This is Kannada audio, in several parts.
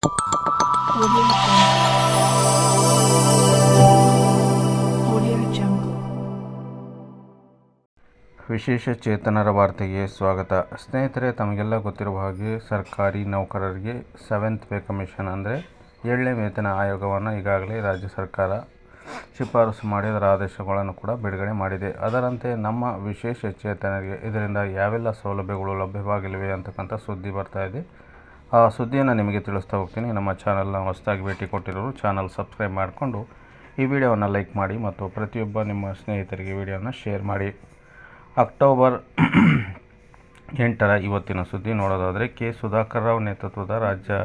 Audio Jungle. ವಿಶೇಷ ಚೇತನರ ವಾರ್ತೆಗೆ ಸ್ವಾಗತ. ಸ್ನೇಹಿತರೆ, ತಮಗೆಲ್ಲ ಗೊತ್ತಿರುವ ಹಾಗೆ ಸರ್ಕಾರಿ ನೌಕರರಿಗೆ 7th ಪೇ ಕಮಿಷನ್ ಅಂದರೆ 7ನೇ ವೇತನ ಆಯೋಗವನ್ನು ಈಗಾಗಲೇ ರಾಜ್ಯ ಸರ್ಕಾರ ಶಿಫಾರಸು ಮಾಡಿ ಅದರ ಆದೇಶಗಳನ್ನು ಕೂಡ ಬಿಡುಗಡೆ ಮಾಡಿದೆ. ಅದರಂತೆ ನಮ್ಮ ವಿಶೇಷ ಚೇತನರಿಗೆ ಇದರಿಂದ ಯಾವೆಲ್ಲ ಸೌಲಭ್ಯಗಳು ಲಭ್ಯವಾಗಿವೆ ಅಂತಕ್ಕಂಥ ಸುದ್ದಿ ಬರ್ತಾ ಇದೆ. ಆ ಸುದ್ದಿಯನ್ನು ನಿಮಗೆ ತಿಳಿಸ್ತಾ ಹೋಗ್ತೀನಿ. ನಮ್ಮ ಚಾನಲ್ನ ಹೊಸದಾಗಿ ಭೇಟಿ ಕೊಟ್ಟಿರೋರು ಚಾನಲ್ ಸಬ್ಸ್ಕ್ರೈಬ್ ಮಾಡಿಕೊಂಡು ಈ ವಿಡಿಯೋವನ್ನು ಲೈಕ್ ಮಾಡಿ ಮತ್ತು ಪ್ರತಿಯೊಬ್ಬ ನಿಮ್ಮ ಸ್ನೇಹಿತರಿಗೆ ವಿಡಿಯೋನ ಶೇರ್ ಮಾಡಿ. ಅಕ್ಟೋಬರ್ 8ರ ಇವತ್ತಿನ ಸುದ್ದಿ ನೋಡೋದಾದರೆ, ಕೆ. ಸುಧಾಕರ್ ರಾವ್ ನೇತೃತ್ವದ ರಾಜ್ಯ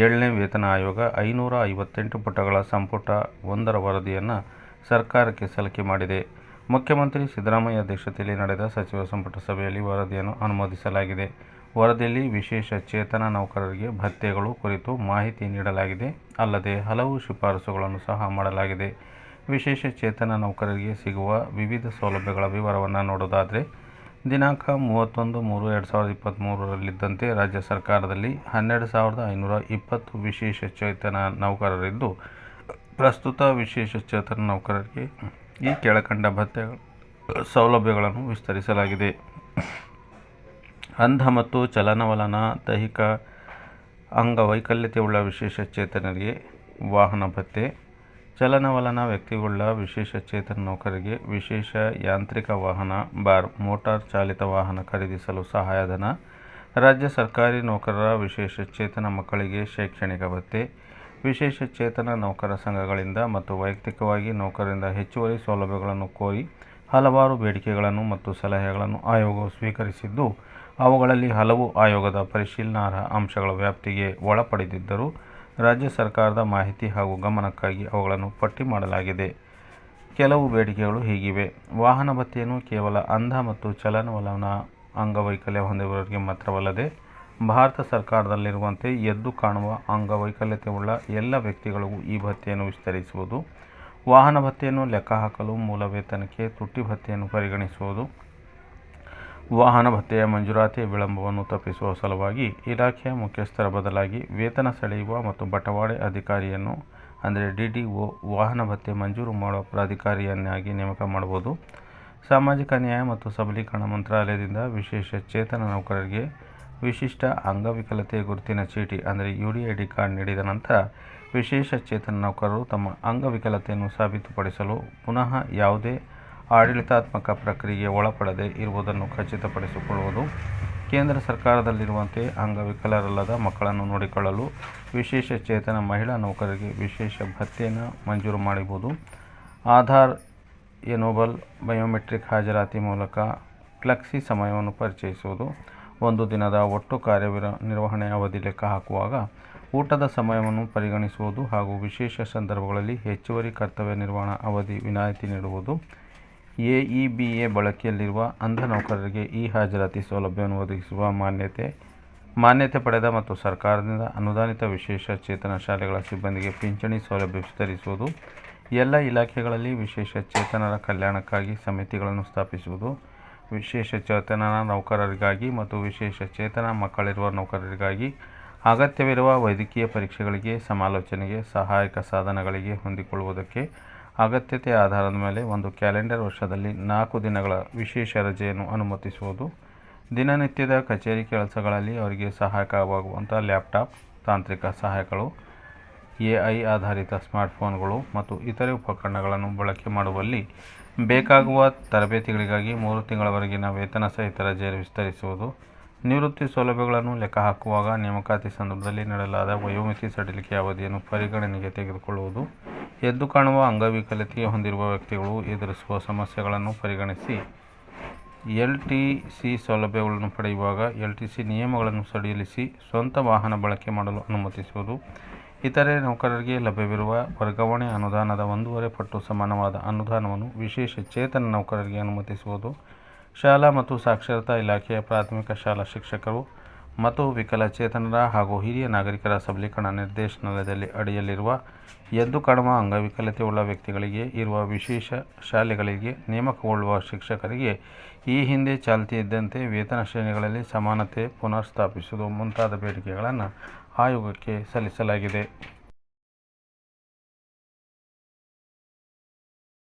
7ನೇ ವೇತನ ಆಯೋಗ 558 ಪುಟಗಳ ಸಂಪುಟ 1ರ ವರದಿಯನ್ನು ಸರ್ಕಾರಕ್ಕೆ ಸಲ್ಲಿಕೆ ಮಾಡಿದೆ. ಮುಖ್ಯಮಂತ್ರಿ ಸಿದ್ದರಾಮಯ್ಯ ಅಧ್ಯಕ್ಷತೆಯಲ್ಲಿ ನಡೆದ ಸಚಿವ ಸಂಪುಟ ಸಭೆಯಲ್ಲಿ ವರದಿಯನ್ನು ಅನುಮೋದಿಸಲಾಗಿದೆ. ವರದಿಯಲ್ಲಿ ವಿಶೇಷ ಚೇತನ ನೌಕರರಿಗೆ ಭತ್ಯೆಗಳು ಕುರಿತು ಮಾಹಿತಿ ನೀಡಲಾಗಿದೆ. ಅಲ್ಲದೆ ಹಲವು ಶಿಫಾರಸುಗಳನ್ನು ಸಹ ಮಾಡಲಾಗಿದೆ. ವಿಶೇಷ ಚೇತನ ನೌಕರರಿಗೆ ಸಿಗುವ ವಿವಿಧ ಸೌಲಭ್ಯಗಳ ವಿವರವನ್ನು ನೋಡೋದಾದರೆ, ದಿನಾಂಕ 31/3/2023ರಲ್ಲಿದ್ದಂತೆ ರಾಜ್ಯ ಸರ್ಕಾರದಲ್ಲಿ 12,520 ವಿಶೇಷ ಚೇತನ ನೌಕರರಿದ್ದು, ಪ್ರಸ್ತುತ ವಿಶೇಷ ಚೇತನ ನೌಕರರಿಗೆ ಈ ಕೆಳಕಂಡ ಭತ್ಯೆಗಳ ಸೌಲಭ್ಯಗಳನ್ನು ವಿಸ್ತರಿಸಲಾಗಿದೆ. ಅಂಧ ಮತ್ತು ಚಲನವಲನ ದೈಹಿಕ ಅಂಗವೈಕಲ್ಯತೆಯುಳ್ಳ ವಿಶೇಷ ಚೇತನರಿಗೆ ವಾಹನ ಭತ್ಯೆ, ಚಲನವಲನ ವ್ಯಕ್ತಿಗುಳ್ಳ ವಿಶೇಷ ಚೇತನ ನೌಕರರಿಗೆ ವಿಶೇಷ ಯಾಂತ್ರಿಕ ವಾಹನ ಬಾರ್ ಮೋಟಾರ್ ಚಾಲಿತ ವಾಹನ ಖರೀದಿಸಲು ಸಹಾಯಧನ, ರಾಜ್ಯ ಸರ್ಕಾರಿ ನೌಕರರ ವಿಶೇಷ ಚೇತನ ಮಕ್ಕಳಿಗೆ ಶೈಕ್ಷಣಿಕ ಭತ್ಯೆ, ವಿಶೇಷ ಚೇತನ ನೌಕರ ಸಂಘಗಳಿಂದ ಮತ್ತು ವೈಯಕ್ತಿಕವಾಗಿ ನೌಕರರಿಂದ ಹೆಚ್ಚುವರಿ ಸೌಲಭ್ಯಗಳನ್ನು ಕೋರಿ ಹಲವಾರು ಬೇಡಿಕೆಗಳನ್ನು ಮತ್ತು ಸಲಹೆಗಳನ್ನು ಆಯೋಗವು ಸ್ವೀಕರಿಸಿದ್ದು, ಅವುಗಳಲ್ಲಿ ಹಲವು ಆಯೋಗದ ಪರಿಶೀಲನಾರ್ಹ ಅಂಶಗಳ ವ್ಯಾಪ್ತಿಗೆ ಒಳಪಡದಿದ್ದರೂ ರಾಜ್ಯ ಸರ್ಕಾರದ ಮಾಹಿತಿ ಹಾಗೂ ಗಮನಕ್ಕಾಗಿ ಅವುಗಳನ್ನು ಪಟ್ಟಿ ಮಾಡಲಾಗಿದೆ. ಕೆಲವು ಬೇಡಿಕೆಗಳು ಹೀಗಿವೆ. ವಾಹನ ಭತ್ಯೆಯನ್ನು ಕೇವಲ ಅಂಧ ಮತ್ತು ಚಲನವಲನ ಅಂಗವೈಕಲ್ಯ ಹೊಂದಿರುವವರಿಗೆ ಮಾತ್ರವಲ್ಲದೆ ಭಾರತ ಸರ್ಕಾರದಲ್ಲಿರುವಂತೆ ಎದ್ದು ಕಾಣುವ ಅಂಗವೈಕಲ್ಯತೆಯುಳ್ಳ ಎಲ್ಲ ವ್ಯಕ್ತಿಗಳಿಗೂ ಈ ಭತ್ಯೆಯನ್ನು ವಿಸ್ತರಿಸುವುದು, ವಾಹನ ಭತ್ಯೆಯನ್ನು ಲೆಕ್ಕಹಾಕಲು ಮೂಲ ವೇತನಕ್ಕೆ ತುಟ್ಟಿ ಭತ್ಯೆಯನ್ನು ಪರಿಗಣಿಸುವುದು, ವಾಹನ ಭತ್ಯೆಯ ಮಂಜೂರಾತಿ ವಿಳಂಬವನ್ನು ತಪ್ಪಿಸುವ ಸಲುವಾಗಿ ಇಲಾಖೆಯ ಮುಖ್ಯಸ್ಥರ ಬದಲಾಗಿ ವೇತನ ಸೆಳೆಯುವ ಮತ್ತು ಬಟವಾಡೆ ಅಧಿಕಾರಿಯನ್ನು ಅಂದರೆ DDO ವಾಹನ ಭತ್ಯೆ ಮಂಜೂರು ಮಾಡುವ ಪ್ರಾಧಿಕಾರಿಯನ್ನಾಗಿ ನೇಮಕ ಮಾಡುವುದು, ಸಾಮಾಜಿಕ ನ್ಯಾಯ ಮತ್ತು ಸಬಲೀಕರಣ ಮಂತ್ರಾಲಯದಿಂದ ವಿಶೇಷ ಚೇತನ ನೌಕರರಿಗೆ ವಿಶಿಷ್ಟ ಅಂಗವಿಕಲತೆ ಗುರುತಿನ ಚೀಟಿ ಅಂದರೆ UDID ಕಾರ್ಡ್ ನೀಡಿದ ನಂತರ ವಿಶೇಷ ಚೇತನ ನೌಕರರು ತಮ್ಮ ಅಂಗವಿಕಲತೆಯನ್ನು ಸಾಬೀತುಪಡಿಸಲು ಪುನಃ ಯಾವುದೇ ಆಡಳಿತಾತ್ಮಕ ಪ್ರಕ್ರಿಯೆಗೆ ಒಳಪಡದೆ ಇರುವುದನ್ನು ಖಚಿತಪಡಿಸಿಕೊಳ್ಳುವುದು, ಕೇಂದ್ರ ಸರ್ಕಾರದಲ್ಲಿರುವಂತೆ ಅಂಗವಿಕಲರಲ್ಲದ ಮಕ್ಕಳನ್ನು ನೋಡಿಕೊಳ್ಳಲು ವಿಶೇಷ ಚೇತನ ಮಹಿಳಾ ನೌಕರರಿಗೆ ವಿಶೇಷ ಭತ್ಯೆಯನ್ನು ಮಂಜೂರು ಮಾಡುವುದು, ಆಧಾರ್ ಎನೇಬಲ್ ಬಯೋಮೆಟ್ರಿಕ್ ಹಾಜರಾತಿ ಮೂಲಕ ಫ್ಲೆಕ್ಸಿ ಸಮಯವನ್ನು ಪರಿಚಯಿಸುವುದು, ಒಂದು ದಿನದ ಒಟ್ಟು ಕಾರ್ಯನಿರ್ವಹಣೆ ಅವಧಿ ಲೆಕ್ಕ ಹಾಕುವಾಗ ಊಟದ ಸಮಯವನ್ನು ಪರಿಗಣಿಸುವುದು ಹಾಗೂ ವಿಶೇಷ ಸಂದರ್ಭಗಳಲ್ಲಿ ಹೆಚ್ಚುವರಿ ಕರ್ತವ್ಯ ನಿರ್ವಹಣಾ ಅವಧಿ ವಿನಾಯಿತಿ ನೀಡುವುದು, AEBA ಬಳಕೆಯಲ್ಲಿರುವ ಅಂಧ ನೌಕರರಿಗೆ ಈ ಹಾಜರಾತಿ ಸೌಲಭ್ಯವನ್ನು ಒದಗಿಸುವ ಮಾನ್ಯತೆ ಪಡೆದ ಮತ್ತು ಸರ್ಕಾರದಿಂದ ಅನುದಾನಿತ ವಿಶೇಷ ಚೇತನ ಶಾಲೆಗಳ ಸಿಬ್ಬಂದಿಗೆ ಪಿಂಚಣಿ ಸೌಲಭ್ಯ ವಿಸ್ತರಿಸುವುದು, ಎಲ್ಲ ಇಲಾಖೆಗಳಲ್ಲಿ ವಿಶೇಷ ಚೇತನರ ಕಲ್ಯಾಣಕ್ಕಾಗಿ ಸಮಿತಿಗಳನ್ನು ಸ್ಥಾಪಿಸುವುದು, ವಿಶೇಷ ಚೇತನ ನೌಕರರಿಗಾಗಿ ಮತ್ತು ವಿಶೇಷ ಚೇತನ ಮಕ್ಕಳಿರುವ ನೌಕರರಿಗಾಗಿ ಅಗತ್ಯವಿರುವ ವೈದ್ಯಕೀಯ ಪರೀಕ್ಷೆಗಳಿಗೆ, ಸಮಾಲೋಚನೆಗೆ, ಸಹಾಯಕ ಸಾಧನಗಳಿಗೆ ಹೊಂದಿಕೊಳ್ಳುವುದಕ್ಕೆ ಅಗತ್ಯತೆ ಆಧಾರದ ಮೇಲೆ ಒಂದು ಕ್ಯಾಲೆಂಡರ್ ವರ್ಷದಲ್ಲಿ 4 ದಿನಗಳ ವಿಶೇಷ ರಜೆಯನ್ನು ಅನುಮತಿಸುವುದು, ದಿನನಿತ್ಯದ ಕಚೇರಿ ಕೆಲಸಗಳಲ್ಲಿ ಅವರಿಗೆ ಸಹಾಯಕವಾಗುವಂಥ ಲ್ಯಾಪ್ಟಾಪ್, ತಾಂತ್ರಿಕ ಸಹಾಯಕಗಳು, AI ಆಧಾರಿತ ಸ್ಮಾರ್ಟ್ಫೋನ್ಗಳು ಮತ್ತು ಇತರೆ ಉಪಕರಣಗಳನ್ನು ಬಳಕೆ ಮಾಡುವಲ್ಲಿ ಬೇಕಾಗುವ ತರಬೇತಿಗಳಿಗಾಗಿ 3 ತಿಂಗಳವರೆಗಿನ ವೇತನ ಸಹಿತ ರಜೆಯನ್ನು ವಿಸ್ತರಿಸುವುದು, ನಿವೃತ್ತಿ ಸೌಲಭ್ಯಗಳನ್ನು ಲೆಕ್ಕಹಾಕುವಾಗ ನೇಮಕಾತಿ ಸಂದರ್ಭದಲ್ಲಿ ನೀಡಲಾದ ವಯೋಮಿತಿ ಸಡಿಲಿಕೆ ಅವಧಿಯನ್ನು ಪರಿಗಣನೆಗೆ ತೆಗೆದುಕೊಳ್ಳುವುದು, ಎದ್ದು ಕಾಣುವ ಅಂಗವಿಕಲತೆ ಹೊಂದಿರುವ ವ್ಯಕ್ತಿಗಳು ಎದುರಿಸುವ ಸಮಸ್ಯೆಗಳನ್ನು ಪರಿಗಣಿಸಿ LTC ಸೌಲಭ್ಯಗಳನ್ನು ಪಡೆಯುವಾಗ LTC ನಿಯಮಗಳನ್ನು ಸಡಿಲಿಸಿ ಸ್ವಂತ ವಾಹನ ಬಳಕೆ ಮಾಡಲು ಅನುಮತಿಸುವುದು, ಇತರೆ ನೌಕರರಿಗೆ ಲಭ್ಯವಿರುವ ವರ್ಗಾವಣೆ ಅನುದಾನದ 1.5 ಪಟ್ಟು ಸಮಾನವಾದ ಅನುದಾನವನ್ನು ವಿಶೇಷ ಚೇತನ ನೌಕರರಿಗೆ ಅನುಮತಿಸುವುದು, ಶಾಲಾ ಮತ್ತು ಸಾಕ್ಷರತಾ ಇಲಾಖೆಯ ಪ್ರಾಥಮಿಕ ಶಾಲಾ ಶಿಕ್ಷಕರು ಮತ್ತು ವಿಕಲಚೇತನರ ಹಾಗೂ ಹಿರಿಯ ನಾಗರಿಕರ ಸಬಲೀಕರಣ ನಿರ್ದೇಶನಾಲಯದಲ್ಲಿ ಅಡಿಯಲ್ಲಿರುವ ಎದ್ದು ಕಾಣುವ ಅಂಗವಿಕಲತೆಯುಳ್ಳ ವ್ಯಕ್ತಿಗಳಿಗೆ ಇರುವ ವಿಶೇಷ ಶಾಲೆಗಳಿಗೆ ನೇಮಕಗೊಳ್ಳುವ ಶಿಕ್ಷಕರಿಗೆ ಈ ಹಿಂದೆ ಚಾಲ್ತಿಯಿದ್ದಂತೆ ವೇತನ ಶ್ರೇಣಿಗಳಲ್ಲಿ ಸಮಾನತೆ ಪುನರ್ಸ್ಥಾಪಿಸುವುದು ಮುಂತಾದ ಬೇಡಿಕೆಗಳನ್ನು ಆಯೋಗಕ್ಕೆ ಸಲ್ಲಿಸಲಾಗಿದೆ.